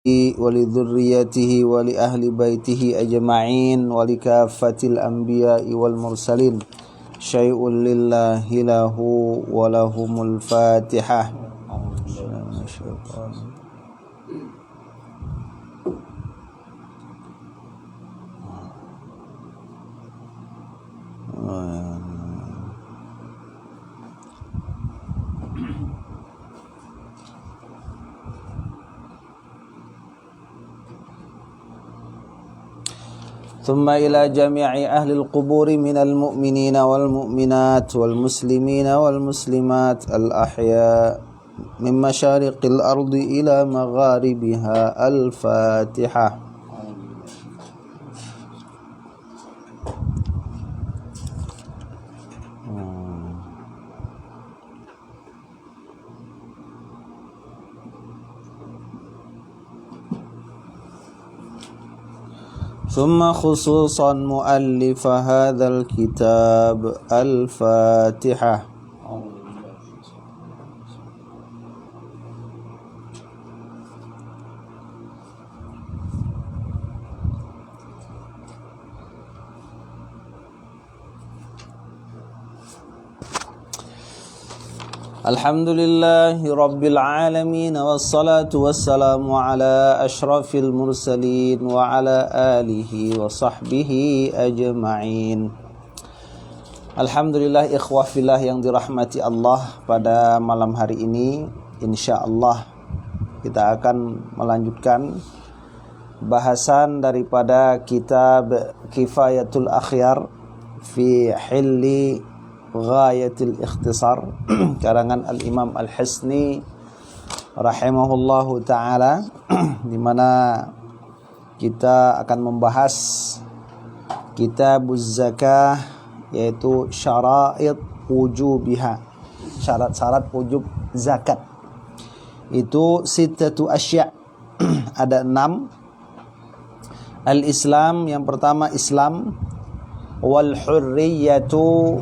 ولذريته ولأهل بيته أجمعين ولكافة الأنبياء والمرسلين شيء لله له ولهم الفاتحة. ثم إلى جميع أهل القبور من المؤمنين والمؤمنات والمسلمين والمسلمات الأحياء من مشارق الأرض إلى مغاربها الفاتحة. ثم خصوصا مؤلف هذا الكتاب الفاتحة. الحمد لله رب العالمين والصلاة والسلام على أشرف المرسلين وعلى آله وصحبه أجمعين. Alhamdulillah ikhwah fillah yang dirahmati Allah, pada malam hari ini insyaallah kita akan melanjutkan bahasan daripada kitab Kifayatul Akhyar fi Hilli Ghayatil Ikhtisar karangan Al-Imam Al-Hisni rahimahullahu ta'ala, di mana kita akan membahas Kitabuz Zakah, yaitu syara'id wujubiha, syarat-syarat wujub zakat. Itu sittatu asya' ada 6. Al-Islam, yang pertama Islam, wal hurriyatu,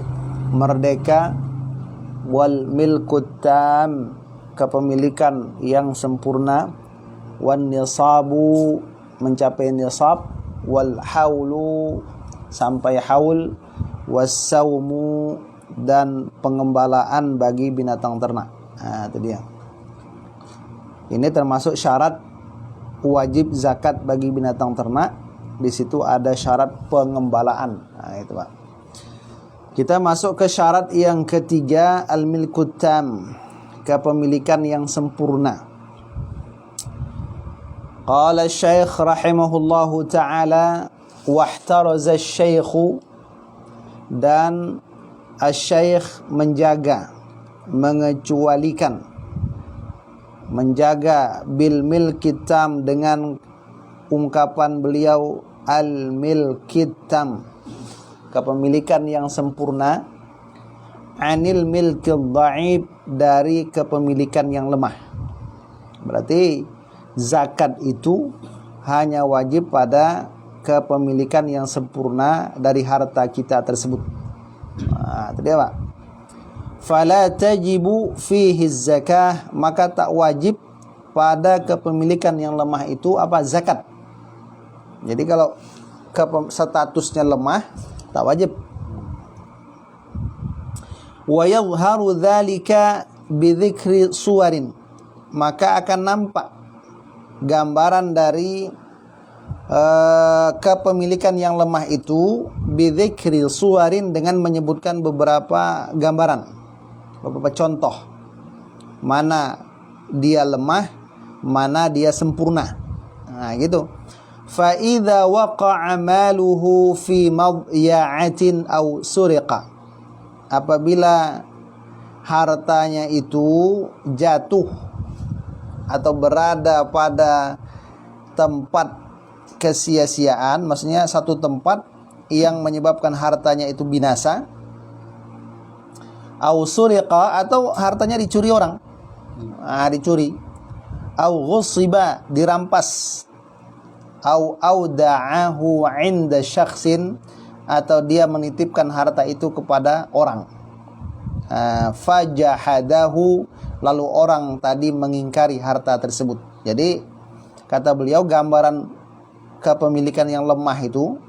merdeka, wal milkut tam, kepemilikan yang sempurna, wan nisabu, mencapai nisab, wal haulu, sampai haul, wassaumu, dan pengembalaan bagi binatang ternak. Nah, itu dia. Ini termasuk syarat wajib zakat bagi binatang ternak. Di situ ada syarat pengembalaan. Nah, itu Pak. Kita masuk ke syarat yang ketiga, al-milkut tam, kepemilikan yang sempurna. Qala Syekh rahimahullahu ta'ala, wahtaraza asy-syaikhu, dan asy-syaikh menjaga, mengecualikan, menjaga bil milkit tam, dengan ungkapan beliau al-milkit tam, kepemilikan yang sempurna, anil milkil dhaif, dari kepemilikan yang lemah. Berarti zakat itu hanya wajib pada kepemilikan yang sempurna dari harta kita tersebut. Nah, itu dia Pak. Fala tajibu fihi zakah, maka tak wajib pada kepemilikan yang lemah itu apa? Zakat. Jadi kalau statusnya lemah, tak wajib. Wa yadhharu dzalika bi dzikri suwarin, maka akan nampak gambaran dari kepemilikan yang lemah itu bi dzikri suwarin, dengan menyebutkan beberapa gambaran, beberapa contoh mana dia lemah, mana dia sempurna. Nah, gitu. Fa idza waqa'a maluhu fi madiya'atin aw suriqa, apabila hartanya itu jatuh atau berada pada tempat kesia-siaan, maksudnya satu tempat yang menyebabkan hartanya itu binasa, au suriqa, atau hartanya dicuri orang, dicuri, au ghusiba, dirampas, au auda'ahu 'inda syakhsin, atau dia menitipkan harta itu kepada orang, fajahadahu, lalu orang tadi mengingkari harta tersebut. Jadi Kata beliau, gambaran kepemilikan yang lemah itu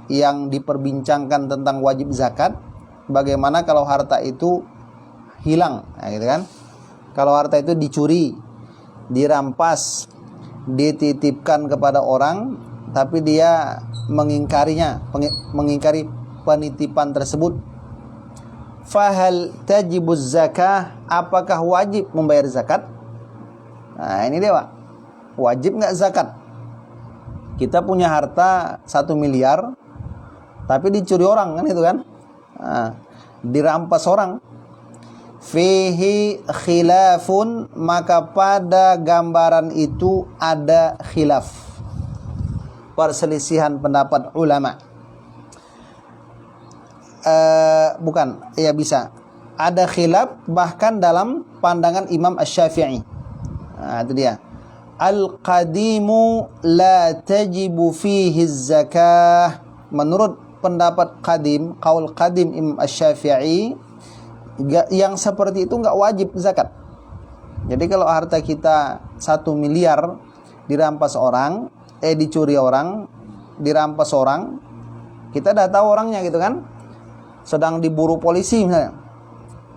yang diperbincangkan tentang wajib zakat, bagaimana kalau harta itu hilang, nah, gitu kan? Kalau harta itu dicuri, dirampas, dititipkan kepada orang, tapi dia mengingkari penitipan tersebut. Fahal tajibuz zakah, apakah wajib membayar zakat? Nah, ini dia, Pak. Wajib nggak zakat? Kita punya harta 1 miliar, tapi dicuri orang, kan itu kan? Nah, dirampas orang. Fihi khilafun, maka pada gambaran itu ada khilaf, perselisihan pendapat ulama. Bukan, ya bisa. Ada khilaf bahkan dalam pandangan Imam Asy-Syafi'i. Nah, itu dia. Al-qadimu la tajibu fihi zakah. Menurut pendapat qadim, qaul qadim Imam Asy-Syafi'i, yang seperti itu enggak wajib zakat. Jadi kalau harta kita 1 miliar dirampas orang, dicuri orang, dirampas orang, kita udah tahu orangnya gitu kan, sedang diburu polisi misalnya,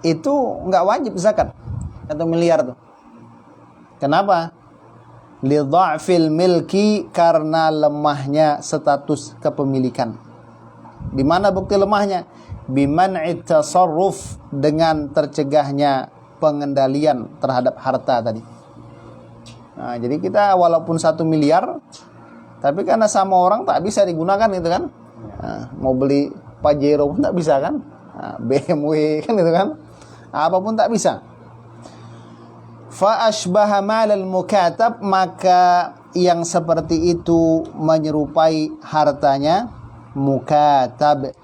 itu enggak wajib zakat 1 miliar tuh. Kenapa? Li dha'fil milki, karena lemahnya status kepemilikan. Di mana bukti lemahnya? Biman'i tasarruf, dengan tercegahnya pengendalian terhadap harta tadi. Nah, jadi kita walaupun 1 miliar, tapi karena sama orang tak bisa digunakan gitu kan. Nah, mau beli Pajero pun tak bisa kan. Nah, BMW kan gitu kan. Apapun tak bisa. Fa asbaha malal mukatab, maka yang seperti itu menyerupai hartanya mukatab,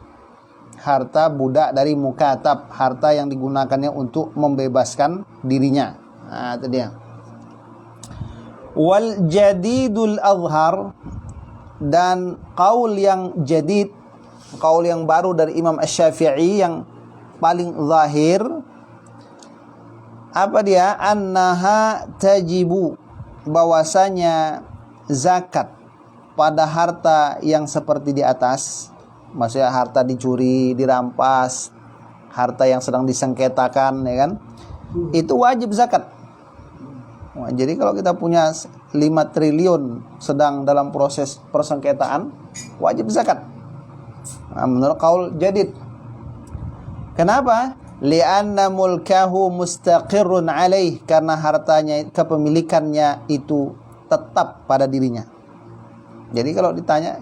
harta budak dari mukatab, harta yang digunakannya untuk membebaskan dirinya. Nah, itu dia. Wal jadidul azhar, dan qaul yang jadid, qaul yang baru dari Imam Asy-Syafi'i yang paling zahir, apa dia? Annaha tajibu, bahwasanya zakat pada harta yang seperti di atas, maksudnya harta dicuri, dirampas, harta yang sedang disengketakan, ya kan, itu wajib zakat. Nah, jadi kalau kita punya 5 triliun sedang dalam proses persengketaan, wajib zakat. Nah, menurut qaul jadid. Kenapa? Li'anna mulkahu mustaqirrun alaih, karena hartanya, kepemilikannya itu tetap pada dirinya. Jadi kalau ditanya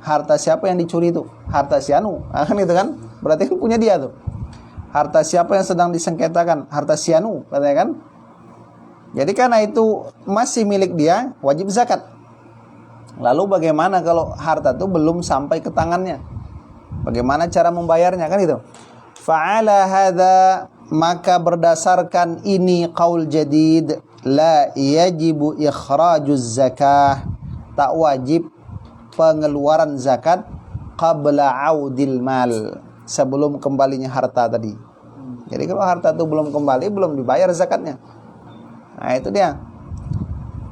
harta siapa yang dicuri itu? Harta si anu, kan itu kan? Berarti kan punya dia tuh. Harta siapa yang sedang disengketakan? Harta si anu, katanya kan? Jadi karena itu masih milik dia, wajib zakat. Lalu bagaimana kalau harta itu belum sampai ke tangannya? Bagaimana cara membayarnya, kan itu? Fa'ala hadza, maka berdasarkan ini qaul jadid, la yajibu ikhrajuz zakah, tak wajib pengeluaran zakat qabla audil mal, sebelum kembalinya harta tadi. Jadi kalau harta itu belum kembali, belum dibayar zakatnya. Nah, itu dia.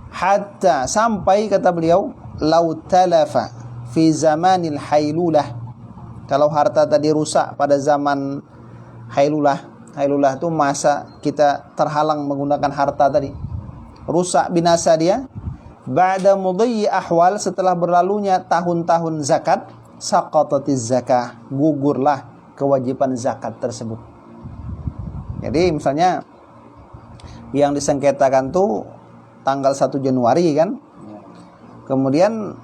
Hatta, sampai kata beliau, lau talafa fi zamanil hailulah, kalau harta tadi rusak pada zaman hailulah. Hailulah itu masa kita terhalang menggunakan harta tadi, rusak, binasa dia. Ba'da mudhi ahwal, setelah berlalunya tahun-tahun zakat, saqatatiz zakah, gugurlah kewajiban zakat tersebut. Jadi misalnya yang disengketakan tuh tanggal 1 Januari kan, kemudian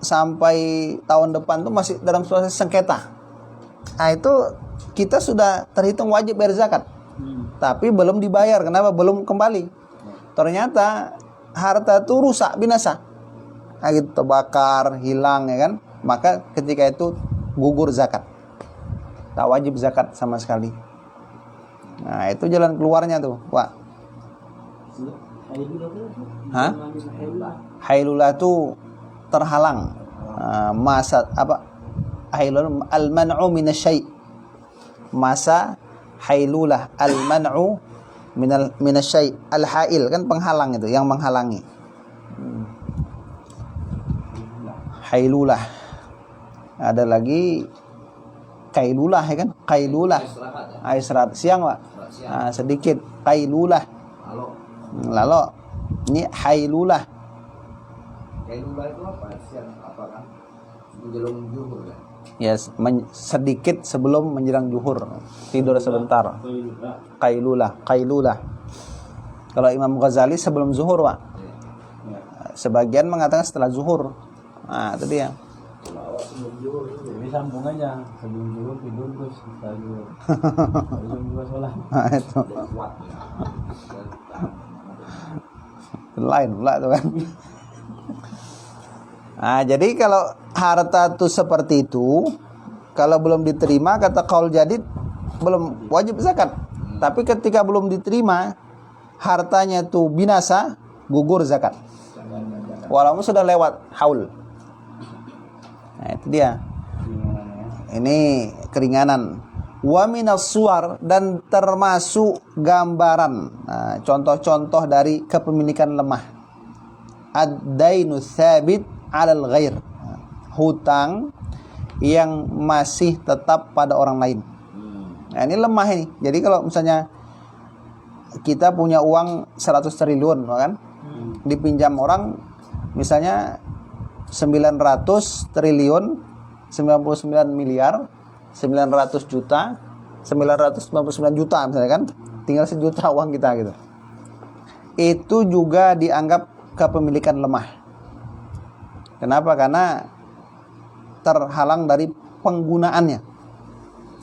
sampai tahun depan tuh masih dalam proses sengketa. Nah, itu kita sudah terhitung wajib bayar zakat, tapi belum dibayar. Kenapa? Belum kembali. Ternyata harta itu rusak, binasa, nah, gitu, terbakar, hilang, ya kan? Maka ketika itu gugur zakat, tak wajib zakat sama sekali. Nah, itu jalan keluarnya tuh, Pak. Hah? Hailulah itu terhalang, masa apa? Hailulah al-man'u minasyai'. Masa hailulah al-man'u minasyai', al-hail kan penghalang itu, yang menghalangi. hailulah. Ada lagi kailulah ya kan? Kailulah. Istirahat siang, Pak. Sedikit kailulah. Lalu ini hailulah. Kailulah itu apa? Siang apa kan? Menjelang zuhur ya. Yes, sedikit sebelum menjelang zuhur. Tidur sebentar. Kailulah. Kalau Imam Ghazali sebelum zuhur, Pak. Sebagian mengatakan setelah zuhur. Nah, itu dia. Jadi sambung aja, sebelum zuhur tidur terus setelah zuhur. Sebelum juga sholat. Nah, itu. Lain pula itu kan. Nah, jadi kalau harta itu seperti itu, kalau belum diterima kata qaul jadid belum wajib zakat. Tapi ketika belum diterima, hartanya itu binasa, gugur zakat. Walaupun sudah lewat haul. Nah, itu dia. Ini keringanan. Wa minas suwar, dan termasuk gambaran. Nah, contoh-contoh dari kepemilikan lemah. Ad-dainu tsabit 'alal ghair. Hutang yang masih tetap pada orang lain. Nah, ini lemah ini. Jadi kalau misalnya kita punya uang 100 triliun, kan? Dipinjam orang misalnya 900 triliun, 99 miliar, 900 juta, 999 juta misalnya kan. Tinggal sejuta uang kita gitu. Itu juga dianggap kepemilikan lemah. Kenapa? Karena terhalang dari penggunaannya.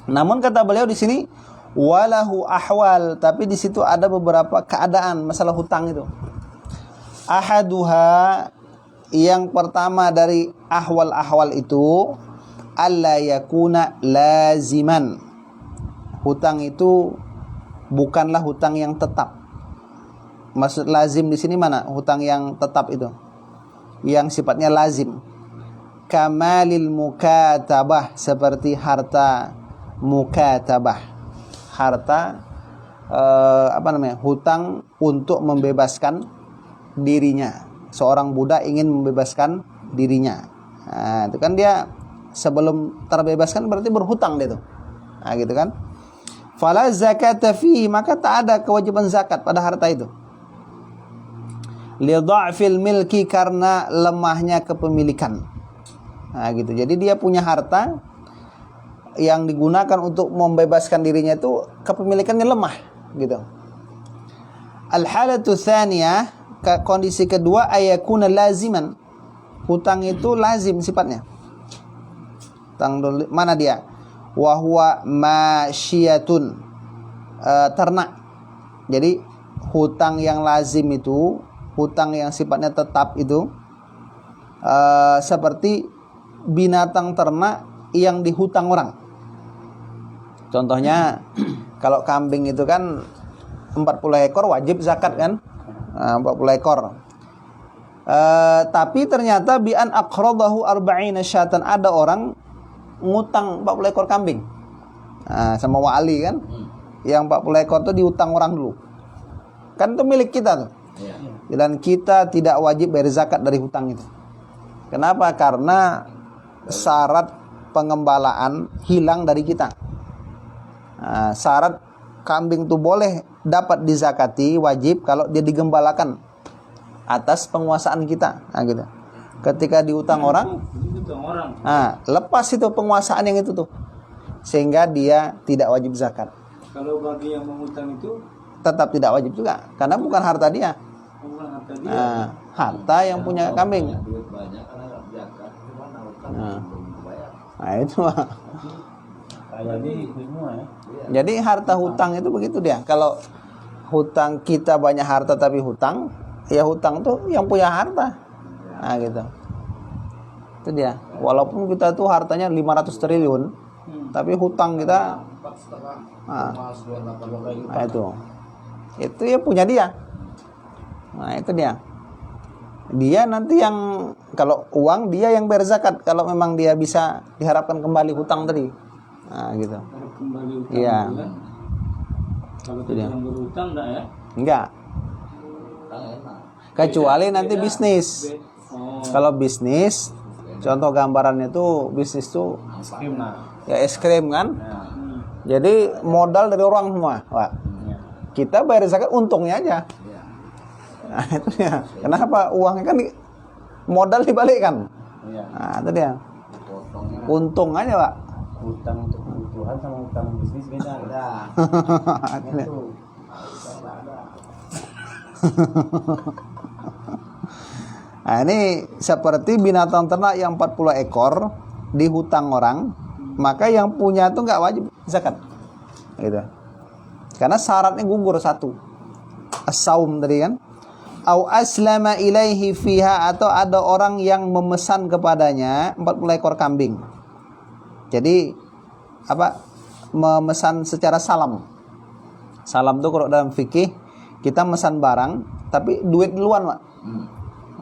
Namun kata beliau di sini walahu ahwal, tapi di situ ada beberapa keadaan masalah hutang itu. Ahaduha, yang pertama dari ahwal-ahwal itu, alla yakuna laziman. Hutang itu bukanlah hutang yang tetap. Maksud lazim di sini mana? Hutang yang tetap itu, yang sifatnya lazim. Kamalil mukatabah, seperti harta mukatabah. Harta hutang untuk membebaskan dirinya. Seorang budak ingin membebaskan dirinya. Nah, itu kan dia sebelum terbebaskan berarti berhutang dia tuh. Nah, gitu kan? Fala zakata fihi, maka tak ada kewajiban zakat pada harta itu. Li dha'fil milki, karena lemahnya kepemilikan. Nah, gitu. Jadi dia punya harta yang digunakan untuk membebaskan dirinya itu kepemilikannya lemah, gitu. Al-halatu tsaniyah, kondisi kedua, ayakuna laziman. Hutang itu lazim sifatnya. Hutang mana dia? Wa huwa masyiyatun, ternak. Jadi hutang yang lazim itu, hutang yang sifatnya tetap itu, seperti binatang ternak yang dihutang orang. Contohnya kalau kambing itu kan 40 ekor wajib zakat kan? 40 ekor. Tapi ternyata bi an aqradahu 40 syatan, ada orang ngutang 40 ekor kambing. Sama wali kan? Yang 40 ekor itu diutang orang dulu. Kan itu milik kita tuh. Dan kita tidak wajib bayar zakat dari hutang itu. Kenapa? Karena syarat pengembalaan hilang dari kita. Syarat kambing itu boleh dapat dizakati, wajib kalau dia digembalakan atas penguasaan kita. Nah, gitu. Ketika diutang orang, lepas itu penguasaan yang itu tuh, sehingga dia tidak wajib zakat. Kalau bagi yang mengutang itu tetap tidak wajib juga, karena bukan harta dia. bukan harta dia. Harta yang punya kambing. Duit banyak karena zakat, cuma utang belum bayar. Nah, itu Jadi semua ya. Jadi harta hutang itu begitu dia. Kalau hutang kita banyak harta tapi hutang, ya hutang tuh yang punya harta. Nah, gitu. Itu dia. Walaupun kita tuh hartanya 500 triliun, tapi hutang kita 4,5 nah, itu ya punya dia. Nah, itu dia. Dia nanti yang, kalau uang dia yang bayar zakat kalau memang dia bisa diharapkan kembali hutang tadi. Nah, gitu. Kembali utang. Iya. Juga. Kalau tidak yang berutang enggak ya? Enggak. enak. Kecuali nanti bisnis. Oh. Kalau bisnis Contoh gambarannya tuh bisnis tuh Skrim lah. ya es krim kan. Nah, Jadi modal dari orang semua, Pak. ya. Kita bayar zakat untungnya aja. Ya. Nah, itu dia. Kenapa uangnya kan modal dibalikkan? Iya. Nah, itu dia. Potongnya Untung aja, Pak. Hutang untuk kebutuhan sama hutang bisnis beda. ada. Itu dia. Itu. Nah, ini seperti binatang ternak yang 40 ekor dihutang orang, maka yang punya itu nggak wajib zakat. Gitu. Karena syaratnya gugur satu. As-saum tadi kan. Au aslama ilaihi fiha, atau ada orang yang memesan kepadanya 40 ekor kambing. Jadi apa? Memesan secara salam. Salam tuh kalau dalam fikih kita mesan barang tapi duit duluan, Pak.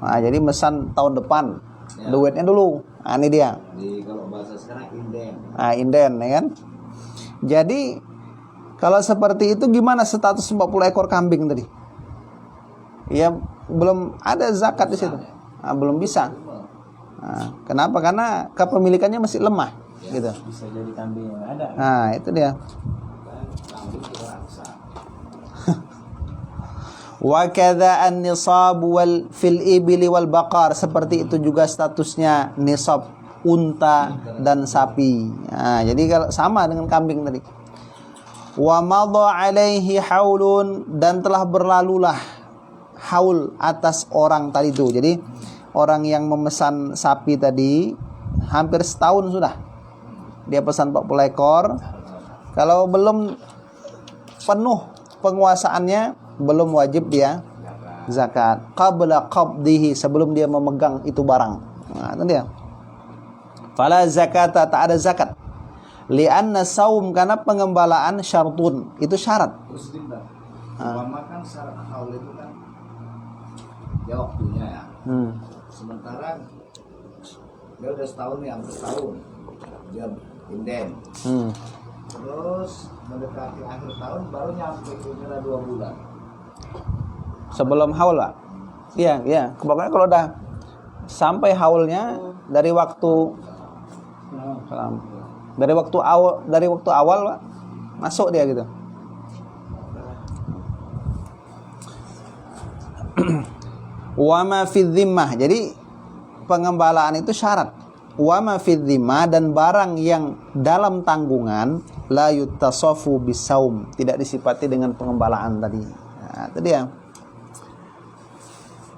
Nah, jadi mesan tahun depan, Ya. duitnya dulu. Nah, ini dia. Di kalau bahasa sekarang inden. Nah, inden, ya kan? Jadi kalau seperti itu gimana status 40 ekor kambing tadi? Ya belum ada zakat di situ. Nah, belum bisa. Nah, kenapa? Karena kepemilikannya masih lemah, gitu. Bisa jadi kambing yang ada. Nah, itu dia. Kambing kita raksa. Wa kadza an-nisab wal fil ibli wal baqar, seperti itu juga statusnya nisab unta dan sapi. Nah, jadi kalau sama dengan kambing tadi. Wa madha alaihi haulun, dan telah berlalulah haul atas orang tadi itu. Jadi orang yang memesan sapi tadi hampir setahun sudah. Dia pesan 40 ekor. Kalau belum penuh penguasaannya, belum wajib dia zakat. Qabla qabdihi, sebelum dia memegang itu barang. Nah, itu dia. Fala zakata, tak ada zakat. Lianna saum, karena pengembalaan syartun, itu syarat. Terus Bang, umpama kan syarat haul itu kan dia waktunya ya. Sementara dia udah setahun nih, hampir setahun dia inden. Terus mendekati akhir tahun baru nyampe kira-kira 2 bulan. Sebelum haul, Pak. Iya, iya. Pokoknya kalau udah sampai haulnya dari waktu dari waktu awal, Pak, masuk dia gitu. Wa ma fi dhimmah. Jadi pengembalaan itu syarat. Wa ma fi dhimmah, dan barang yang dalam tanggungan la yuttasafu bisaum, tidak disifati dengan pengembalaan tadi. Nah, itu dia.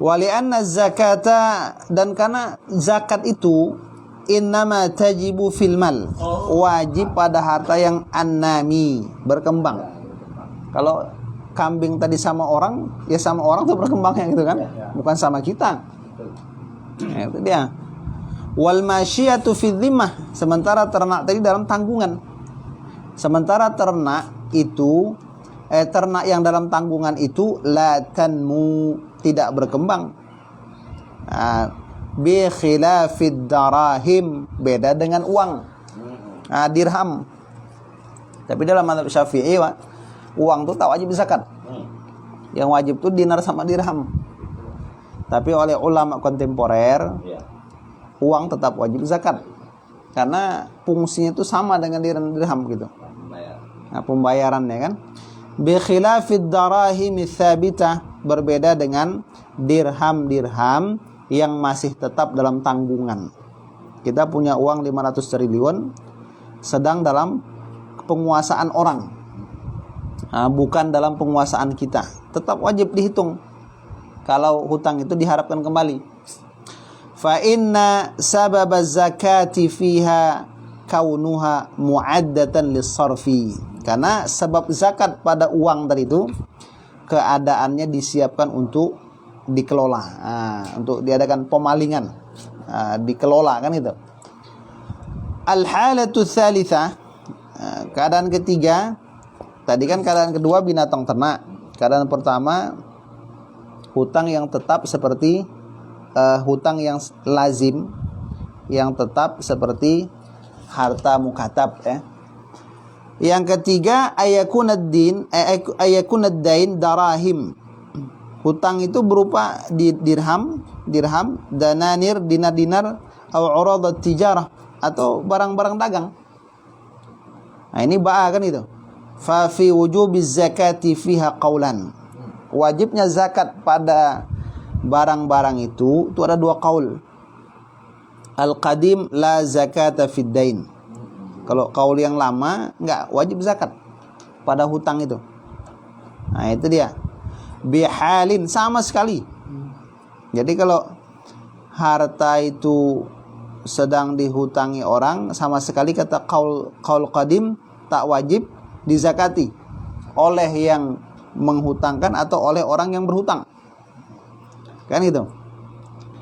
Wali anna zakata, dan karena zakat itu innama tajibu fil mal, wajib pada harta yang annami, berkembang. Kalau kambing tadi sama orang, ya sama orang tuh berkembangnya gitu kan, bukan sama kita. Nah, itu dia. Wal masyiyatu fi dhimmah, sementara ternak tadi dalam tanggungan. Sementara ternak itu ternak yang dalam tanggungan itu la tanmu, tidak berkembang. Nah, bi khilafid darahim, beda dengan uang. Nah, dirham. Tapi dalam mazhab Syafi'i, uang itu tak wajib zakat. Yang wajib itu dinar sama dirham. Tapi oleh ulama kontemporer, uang tetap wajib zakat. Karena fungsinya itu sama dengan dirham gitu. Nah, pembayarannya kan. Bi khilafid darahim tsabitah, berbeda dengan dirham-dirham yang masih tetap dalam tanggungan. Kita punya uang 500 triliun sedang dalam penguasaan orang. Nah, bukan dalam penguasaan kita. Tetap wajib dihitung kalau hutang itu diharapkan kembali. Fa inna sabab zakati fiha kaunuha mu'addatan lis-sarfi. Karena sebab zakat pada uang tadi itu keadaannya disiapkan untuk dikelola, untuk diadakan pemalingan, dikelola kan itu. Al-halatu tsalitsah, keadaan ketiga, tadi kan keadaan kedua binatang ternak. Keadaan pertama hutang yang tetap seperti hutang yang lazim, yang tetap seperti harta mukatab, ya. Yang ketiga ayakunad dain darahim, Hutang itu berupa dirham, dananir, dinar, atau uradat tijarah, atau barang-barang dagang. Nah, ini ba'a kan itu. Fa fi wujubiz zakati fiha qaulan. Wajibnya zakat pada barang-barang itu ada dua qaul. Al-qadim la zakata fid dain. Kalau qaul yang lama enggak wajib zakat pada hutang itu. Nah, itu dia. Bihalin, sama sekali. Jadi kalau harta itu sedang dihutangi orang, sama sekali kata qaul qadim tak wajib dizakati oleh yang menghutangkan atau oleh orang yang berhutang. Kan itu.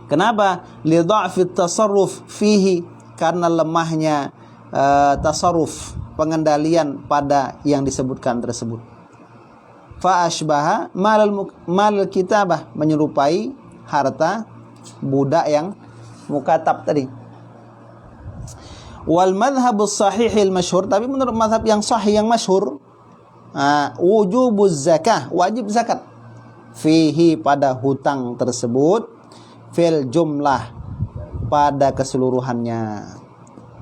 Kenapa? Li dha'fi tasarruf fihi, karena lemahnya tasarruf, pengendalian pada yang disebutkan tersebut. Fa asbaha mal kitabah, menyerupai harta budak yang mukatab tadi. Wal madhhabus sahihil masyhur, tapi menurut mazhab yang sahih yang masyhur, wujubuz zakah, wajib zakat fihi, pada hutang tersebut, fil jumlah, pada keseluruhannya.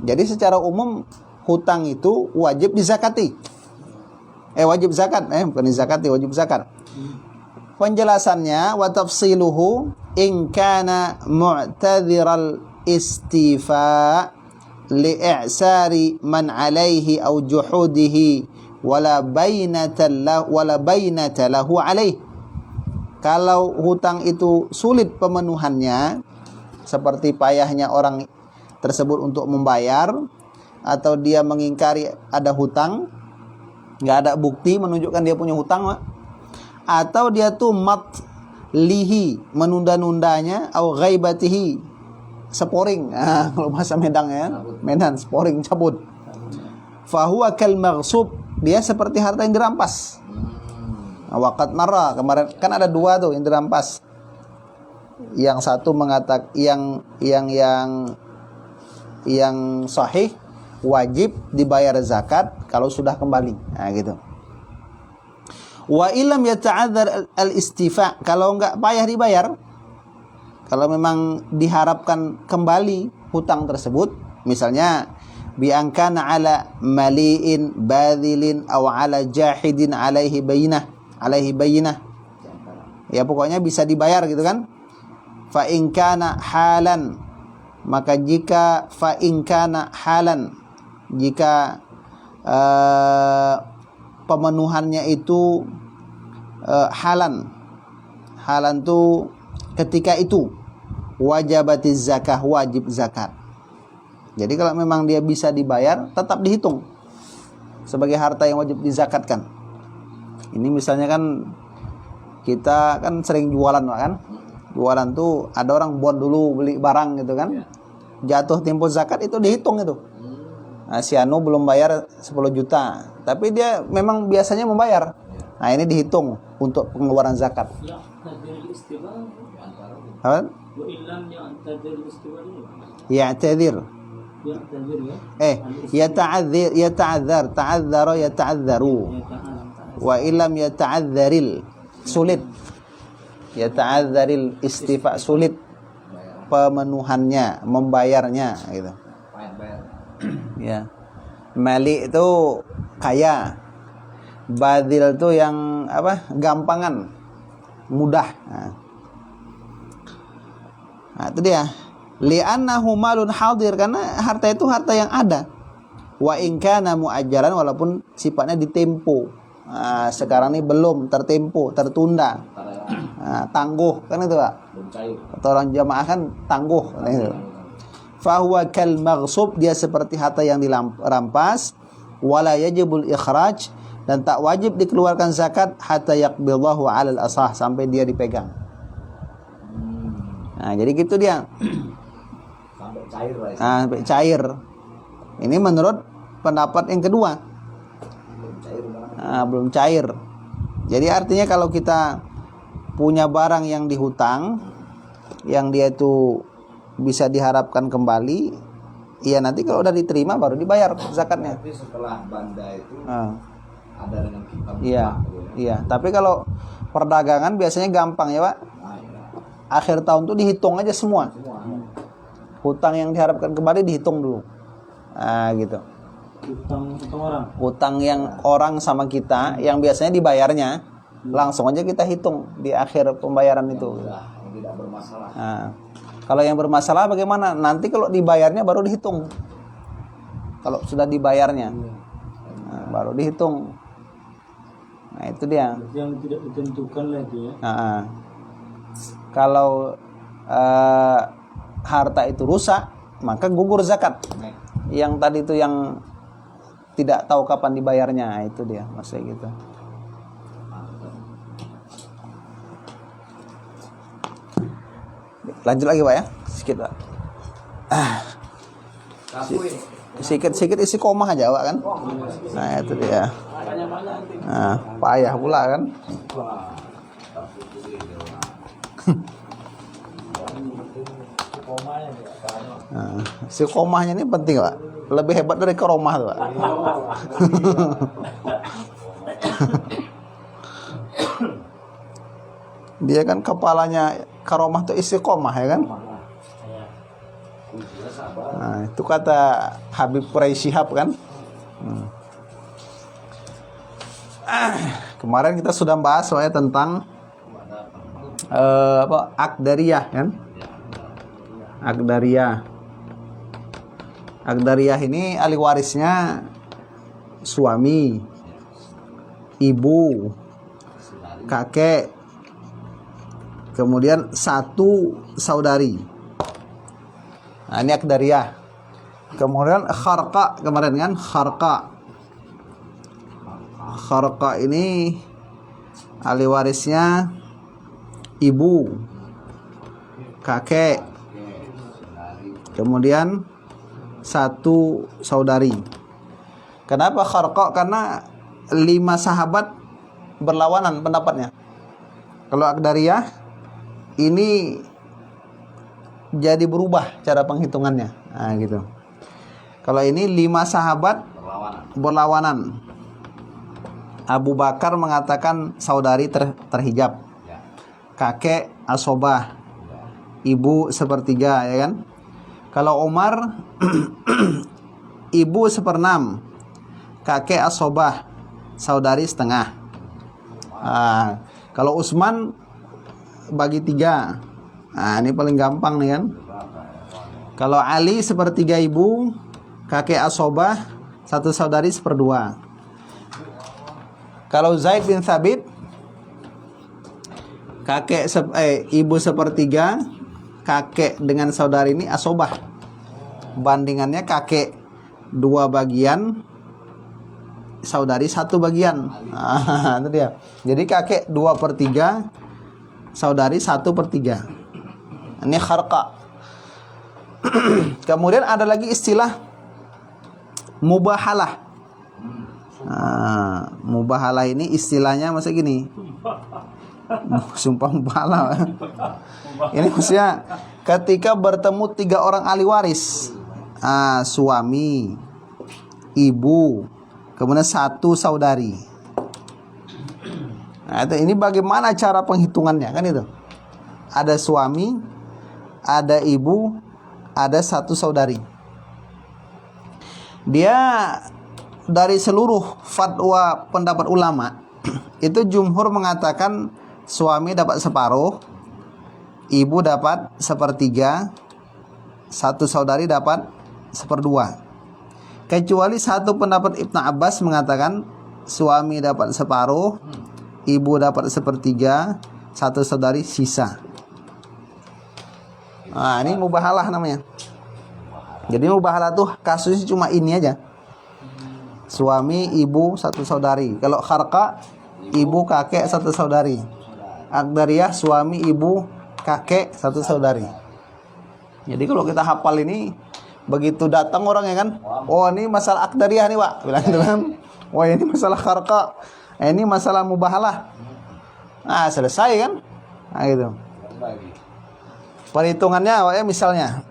Jadi secara umum hutang itu wajib dizakati. Wajib zakat, bukan dizakati, wajib zakat. Penjelasannya, wa tafsiluhu in kana mu'tadhiral istifa li'isari man alaihi aw juhudihi wala bainata lahu alaih. Kalau hutang itu sulit pemenuhannya, seperti payahnya orang tersebut untuk membayar, atau dia mengingkari ada hutang, nggak ada bukti menunjukkan dia punya hutang, atau dia tuh matlihi, menunda-nundanya, au ghaibatihi, sporing, kalau bahasa Medan sporing, cabut. Fahuwa kal maghsub, dia seperti harta yang dirampas. Waqat marra, kemarin kan ada dua tuh yang dirampas. Yang satu mengatakan yang sahih wajib dibayar zakat kalau sudah kembali. Nah, gitu. Wa illam yata'adzar al-istifa, kalau enggak payah dibayar, kalau memang diharapkan kembali hutang tersebut, misalnya bi ankana ala mali'in badilin aw ala jahidin alaihi bayyinah, ya pokoknya bisa dibayar gitu kan. Fa in kana halan, maka jika fa in kana halan, jika pemenuhannya itu halan tuh ketika itu, wajibatiz zakah, wajib zakat. Jadi kalau memang dia bisa dibayar, tetap dihitung sebagai harta yang wajib dizakatkan. Ini misalnya kan kita kan sering jualan, kan? Jualan tuh ada orang bond dulu beli barang gitu kan. Jatuh tempo zakat itu dihitung itu. Nah, si Anu belum bayar 10 juta, tapi dia memang biasanya membayar. Nah, ini dihitung untuk pengeluaran zakat. Apa? Ya'tadzir. Yata'adzaru. Wa illam yata'adzaril, sulit. Yata'adzaril istifa, sulit pemenuhannya, membayarnya gitu. Ya. Mali itu kaya. Badil itu yang apa? Gampangan, mudah. Nah, itu dia. Li'annahu malun hadir, karena harta itu harta yang ada. Wa in kana mu'ajjalan, walaupun sifatnya ditempo. Sekarang ini belum tertempo, tertunda. Tangguh kan itu, Pak. Atau orang jamaah kan tangguh kan itu. Fahuwa kal maghsub, dia seperti harta yang dirampas. Wala yajibul ikhraj, dan tak wajib dikeluarkan zakat hatta yaqbidahu 'alal asah, sampai dia dipegang. Nah, jadi gitu dia. Sampai cair lah. Sampai cair. Ini menurut pendapat yang kedua. Belum cair. Jadi artinya kalau kita punya barang yang dihutang, yang dia itu bisa diharapkan kembali, ya nanti kalau udah diterima baru dibayar zakatnya. Tapi setelah banda itu ada dengan kita. Iya. Tapi kalau perdagangan biasanya gampang ya Pak. Nah, ya. Akhir tahun tuh dihitung aja semua. Semua. Hutang yang diharapkan kembali dihitung dulu. Nah gitu. Utang orang. Hutang yang orang sama kita yang biasanya dibayarnya langsung aja kita hitung di akhir pembayaran itu. Udah, yang tidak bermasalah. Nah, kalau yang bermasalah bagaimana? Nanti kalau dibayarnya baru dihitung. Kalau sudah dibayarnya, nah, baru dihitung. Nah itu dia. Yang tidak ditentukan lah itu ya. Nah, kalau harta itu rusak, maka gugur zakat. Nih. Yang tadi itu yang tidak tahu kapan dibayarnya, nah, itu dia maksudnya gitu. Lanjut lagi Pak ya, sedikit Pak. Sedikit isi komah aja Pak kan. Nah itu dia. Nah, payah pula kan. Nah, si komahnya ini penting Pak. Lebih hebat dari keromah tuh Pak. Dia kan kepalanya karomah tuh istiqomah ya kan. Nah, itu kata Habib Quraisy Shihab kan. Kemarin kita sudah bahas soalnya tentang Aqdariyah kan. Aqdariyah ini ahli warisnya suami, ibu, kakek, kemudian satu saudari. Nah, ini Aqdariyah. Kemudian kharqa kemarin kan, kharqa ini ahli warisnya ibu, kakek, kemudian satu saudari. Kenapa kharqa? Karena 5 sahabat berlawanan pendapatnya. Kalau Aqdariyah ini jadi berubah cara penghitungannya. Nah, gitu. Kalau ini 5 sahabat berlawanan. Abu Bakar mengatakan saudari terhijab. Kakek asobah. Ibu sepertiga, ya kan? Kalau Umar ibu 1/6, kakek asobah, saudari setengah. Kalau Utsman bagi 3. Nah, ini paling gampang nih kan. Kalau Ali 1/3 ibu, kakek asobah, satu saudari 1/2. Kalau Zaid bin Thabit, ibu 1/3, kakek dengan saudari ini asobah. Bandingannya kakek 2 bagian, saudari 1 bagian. Itu dia. Jadi kakek 2/3, saudari 1/3. Ini kharqa. Kemudian ada lagi istilah mubahalah. Mubahalah ini istilahnya masa gini. Sumpah mubahalah. Ini maksudnya ketika bertemu 3 orang ahli waris, suami, ibu, kemudian 1 saudari. Nah, ini bagaimana cara penghitungannya kan itu? Ada suami, ada ibu, ada 1 saudari. Dia dari seluruh fatwa pendapat ulama itu jumhur mengatakan suami dapat separuh, ibu dapat 1/3, 1 saudari dapat 1/2. Kecuali satu pendapat Ibnu Abbas mengatakan suami dapat separuh, ibu dapat 1/3, 1 saudari sisa. Nah, ini mubahalah namanya. Jadi mubahalah tuh kasusnya cuma ini aja. Suami, ibu, 1 saudari. Kalau kharqa, ibu, kakek, 1 saudari. Aqdariyah, suami, ibu, kakek, 1 saudari. Jadi kalau kita hafal ini, begitu datang orang ya kan, oh ini masalah Aqdariyah nih Pak, bilang gitu kan. Oh ini masalah kharqa, ini masalah mubahalah. Nah selesai kan. Nah gitu. Perhitungannya ya misalnya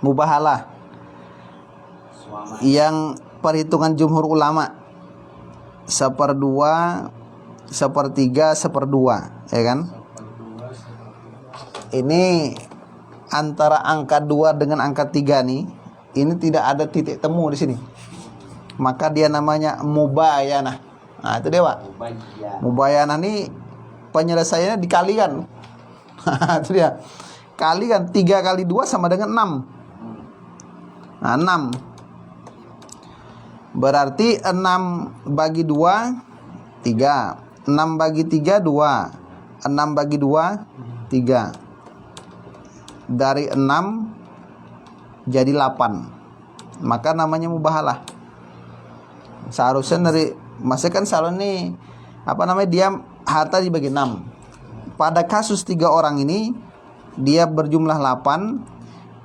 mubahalah yang perhitungan jumhur ulama 1/2 1/3, 1/2, ya kan? Ini antara angka 2 dengan angka 3 nih, ini tidak ada titik temu di sini. Maka dia namanya mubayanah. Nah, itu dia, Pak. Mubayanah nih penyelesaiannya dikalikan. Itu dia. Kalikan 3 kali 2 sama dengan 6. Nah, 6. Berarti 6 bagi 2 3. 6 bagi 3 2. 6 bagi 2 3. Dari 6 jadi 8. Maka namanya mubahalah. Seharusnya dari maksudnya kan salon nih dia harta dibagi 6. Pada kasus 3 orang ini dia berjumlah 8.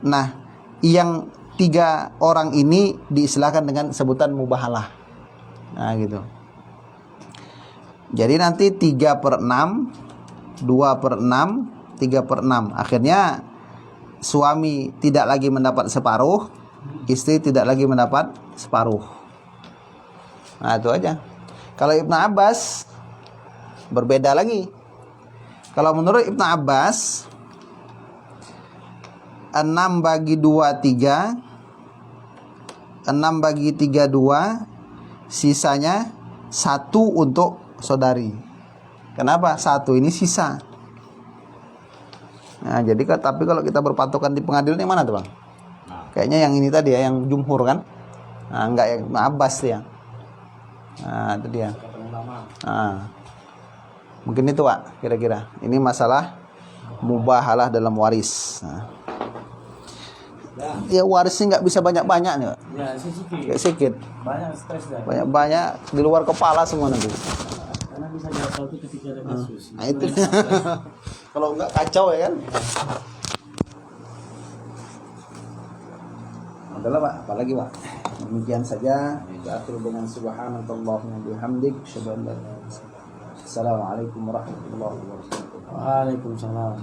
Nah, yang 3 orang ini diistilahkan dengan sebutan mubahalah. Nah, gitu. Jadi nanti 3/6, 2/6, 3/6. Akhirnya suami tidak lagi mendapat separuh, istri tidak lagi mendapat separuh. Nah, itu aja. Kalau Ibnu Abbas berbeda lagi. Kalau menurut Ibnu Abbas 6 bagi 2 3, 6 bagi 3 2, sisanya 1 untuk saudari. Kenapa? 1 ini sisa. Nah, jadi tapi kalau kita berpatokan di pengadilan yang mana tuh, Bang? Kayaknya yang ini tadi ya, yang jumhur kan? Nah, enggak yang Ibnu Abbas dia. Nah, itu dia. Nah, mungkin itu, Pak, kira-kira. Ini masalah mubahalah dalam waris. Nah. Ya warisnya nggak bisa banyak-banyak nih, Pak. Ya, sedikit. Kayak sedikit. Banyak stres dah. Banyak-banyak di luar kepala semua nanti. Karena bisa jatuh itu ketika ada kasus. Nah, itu. Kalau enggak kacau ya kan? Adalah, Pak, apalagi, Pak. Demikian saja. Akhir dengan subhanakallahumma bihamdik, asyhadu an la ilaha illa anta, astaghfiruka wa atubu ilaik. Assalamualaikum warahmatullahi wabarakatuh. Waalaikumsalam.